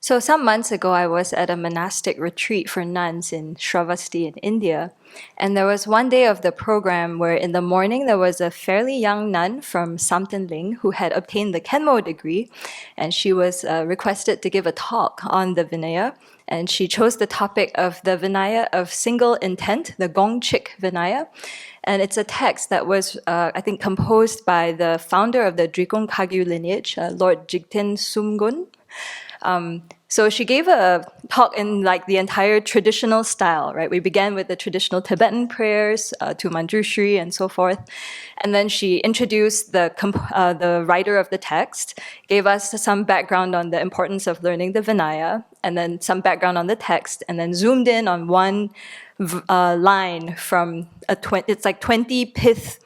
So some months ago, I was at a monastic retreat for nuns in Sravasti in India. And there was one day of the program where in the morning there was a fairly young nun from Samtenling who had obtained the Kenmo degree. And she was requested to give a talk on the Vinaya. And she chose the topic of the Vinaya of single intent, the Gongchik Vinaya. And it's a text that was, I think, composed by the founder of the Drikung Kagyu lineage, Lord Jigten Sumgun. So she gave a talk in like the entire traditional style, right? We began with the traditional Tibetan prayers to Manjushri and so forth. And then she introduced the writer of the text, gave us some background on the importance of learning the Vinaya, and then some background on the text, and then zoomed in on one line from it's like 20 pith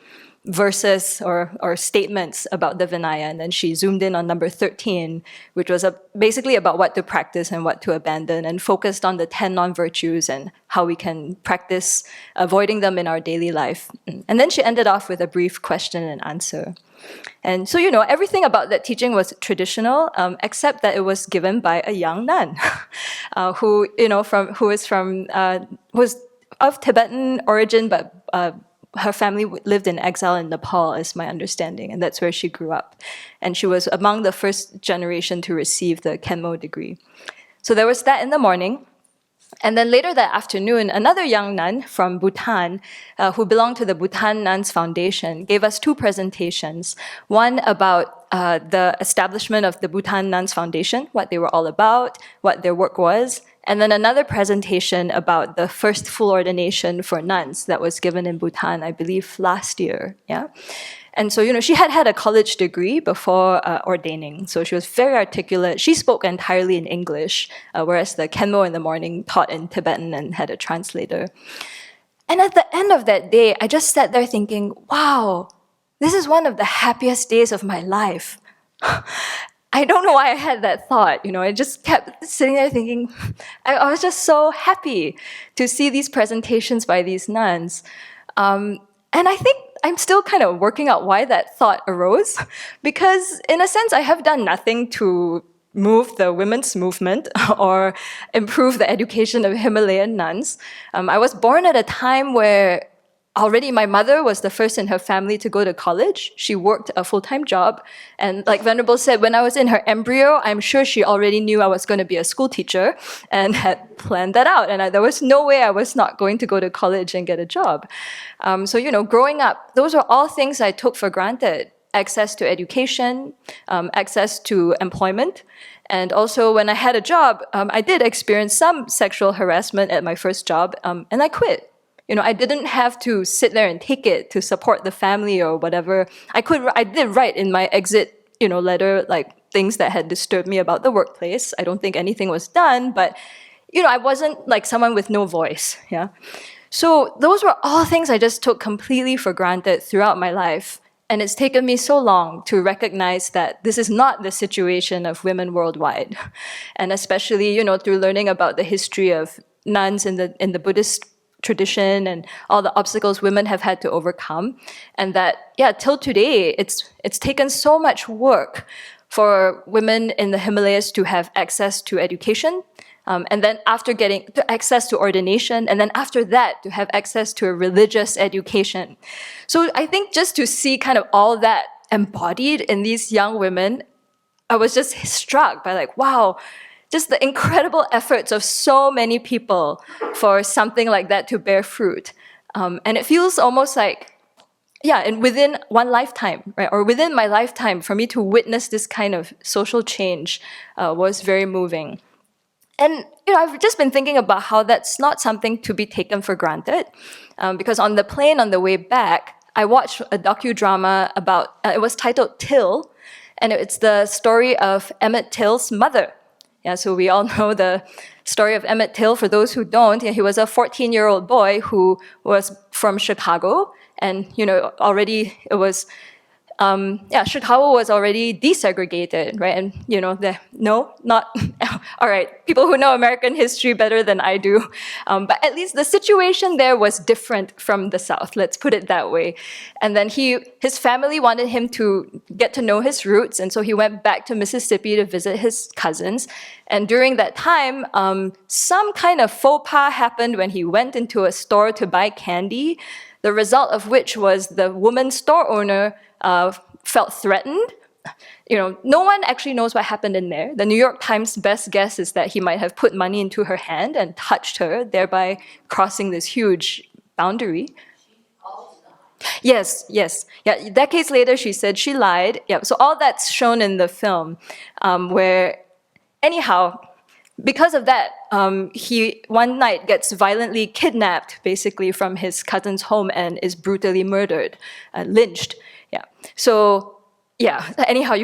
verses or statements about the Vinaya, and then she zoomed in on number 13, which was basically about what to practice and what to abandon, and focused on the 10 non-virtues and how we can practice avoiding them in our daily life. And then she ended off with a brief question and answer. And so, everything about that teaching was traditional, except that it was given by a young nun who was of Tibetan origin, but her family lived in exile in Nepal, is my understanding, and that's where she grew up. And she was among the first generation to receive the Kenmo degree. So there was that in the morning. And then later that afternoon, another young nun from Bhutan, who belonged to the Bhutan Nuns Foundation, gave us two presentations. One about the establishment of the Bhutan Nuns Foundation, what they were all about, what their work was, and then another presentation about the first full ordination for nuns that was given in Bhutan, I believe, last year. Yeah. And so, she had a college degree before ordaining. So she was very articulate. She spoke entirely in English, whereas the Kenmo in the morning taught in Tibetan and had a translator. And at the end of that day, I just sat there thinking, wow, this is one of the happiest days of my life. I don't know why I had that thought. I just kept sitting there thinking, I was just so happy to see these presentations by these nuns. And I think I'm still kind of working out why that thought arose, because in a sense, I have done nothing to move the women's movement or improve the education of Himalayan nuns. I was born at a time where already my mother was the first in her family to go to college. She worked a full-time job. And like Venerable said, when I was in her embryo, I'm sure she already knew I was going to be a school teacher and had planned that out. And there was no way I was not going to go to college and get a job. So, growing up, those were all things I took for granted. Access to education, access to employment. And also when I had a job, I did experience some sexual harassment at my first job, and I quit. I didn't have to sit there and take it to support the family or whatever. I did write in my exit, letter, like things that had disturbed me about the workplace. I don't think anything was done, but, I wasn't like someone with no voice, yeah? So those were all things I just took completely for granted throughout my life. And it's taken me so long to recognize that this is not the situation of women worldwide. And especially, through learning about the history of nuns in the Buddhist tradition and all the obstacles women have had to overcome. And that, till today, it's taken so much work for women in the Himalayas to have access to education, and then after getting access to ordination, and then after that, to have access to a religious education. So I think just to see kind of all that embodied in these young women, I was just struck by like, wow, just the incredible efforts of so many people for something like that to bear fruit. And it feels almost like, and within one lifetime, right, or within my lifetime, for me to witness this kind of social change was very moving. And I've just been thinking about how that's not something to be taken for granted, because on the plane on the way back, I watched a docudrama about, it was titled Till, and it's the story of Emmett Till's mother. Yeah, so we all know the story of Emmett Till. For those who don't, he was a 14-year-old boy who was from Chicago, and already it was, Chicago was already desegregated, right? And all right, people who know American history better than I do. But at least the situation there was different from the South, let's put it that way. And then his family wanted him to get to know his roots, and so he went back to Mississippi to visit his cousins. And during that time, some kind of faux pas happened when he went into a store to buy candy, the result of which was the woman store owner felt threatened. No one actually knows what happened in there. The New York Times' best guess is that he might have put money into her hand and touched her, thereby crossing this huge boundary. Yes. Yeah, decades later, she said she lied. Yeah, so all that's shown in the film, where, anyhow, because of that, he one night gets violently kidnapped, basically, from his cousin's home and is brutally murdered, lynched. Yeah. So, yeah, anyhow,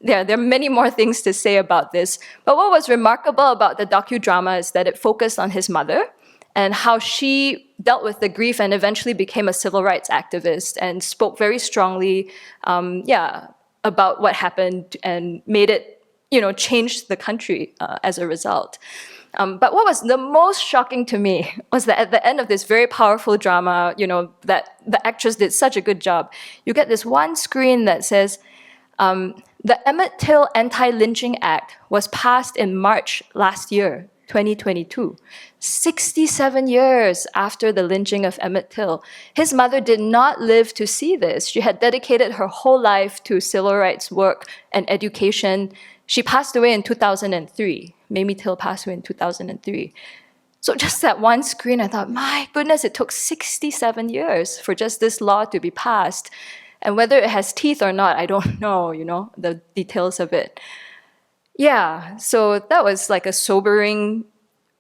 there are many more things to say about this. But what was remarkable about the docudrama is that it focused on his mother and how she dealt with the grief and eventually became a civil rights activist and spoke very strongly, about what happened and made it, changed the country as a result. But what was the most shocking to me was that at the end of this very powerful drama, that the actress did such a good job. You get this one screen that says, the Emmett Till Anti-Lynching Act was passed in March last year, 2022, 67 years after the lynching of Emmett Till. His mother did not live to see this. She had dedicated her whole life to civil rights work and education. She passed away in 2003. Mamie Till passed away in 2003. So just that one screen, I thought, my goodness, it took 67 years for just this law to be passed. And whether it has teeth or not, I don't know, the details of it. Yeah, so that was like a sobering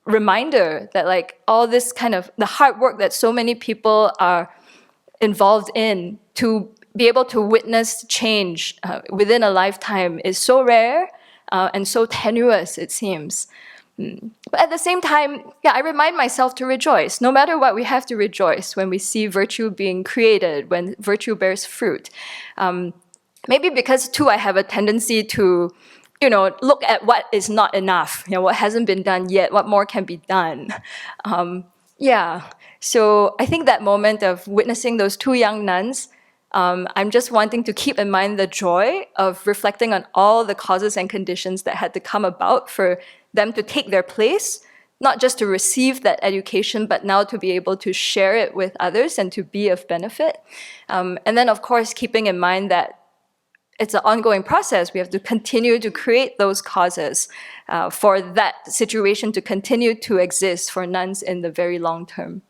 reminder that like all this kind of, the hard work that so many people are involved in to be able to witness change within a lifetime is so rare and so tenuous, it seems. But at the same time, I remind myself to rejoice. No matter what, we have to rejoice when we see virtue being created, when virtue bears fruit. Maybe because, too, I have a tendency to, look at what is not enough, what hasn't been done yet, what more can be done. So I think that moment of witnessing those two young nuns, I'm just wanting to keep in mind the joy of reflecting on all the causes and conditions that had to come about for them to take their place, not just to receive that education, but now to be able to share it with others and to be of benefit. And then, of course, keeping in mind that it's an ongoing process. We have to continue to create those causes for that situation to continue to exist for nuns in the very long term.